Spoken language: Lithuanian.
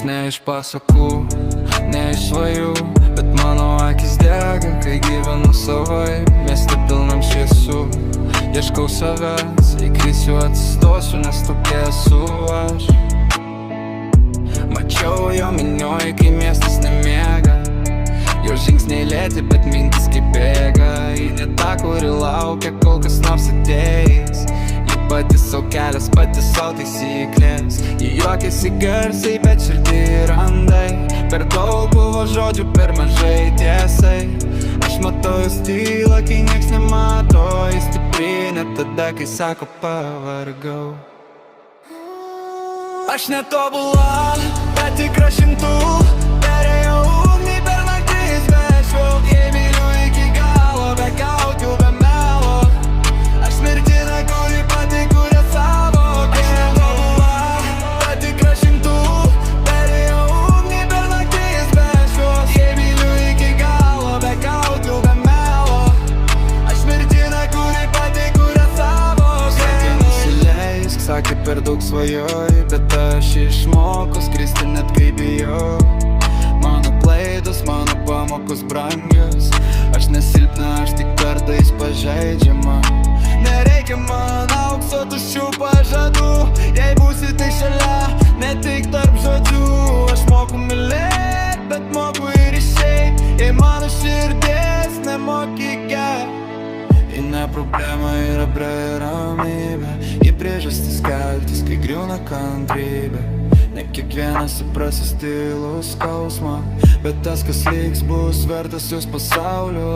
Aš ne iš pasakų, ne iš svajų, bet mano akis dega, kai gyvenu savai. Mieste pilnam šviesų, ieškau savęs, jei krisiu atsistosiu, nes tokia esu aš. Mačiau jo minioj, kai miestas nemiega, jo žingsniai lėti, bet mintis kaip bėga. Į ne tą, kuri laukia, kol kas nors ateis. Ji pati savo kelias, pati savo taisyklės. Ji juokiasi garsiai, bet širdį randai. Per daug buvo žodžių, per mažai tiesai. Aš matau jos tylą, kai nieks nemato. Ji stipri net tada, kai sako pavargau. Aš netobula, bet tikra šimtų. Perėjau ugnį per naktis, bet švilk. Jei myliu iki galo, be kaukių, be melo. Aš mirtina, kuri pati kuria savo. Aš netobula, bet tikra šimtų. Perėjau ugnį per naktis, bet švilk. Jei myliu iki galo, be kaukių, be melo. Aš mirtina, kuri pati kuria savo. Sakė nusileisk, sakė per daug svajoj, bet aš išmokau skristi net kai bijau. Mano klaidos, mano pamokos brangios. Aš nesilpna, aš tik kartais pažeidžiama. Nereikia man aukso tuščių pažadų. Jei būsi tai šalia, ne tik tarp žodžių. Aš moku mylėt, bet moku ir išeit. Jei mano širdies nemoki gert. Ji ne problema, yra ramybė. Ji priežastis keltis, kai griūna kantrybė. Ne kiekvienas suprasis tylų skausmą, bet tas, kas liks, bus vertas jos pasaulio.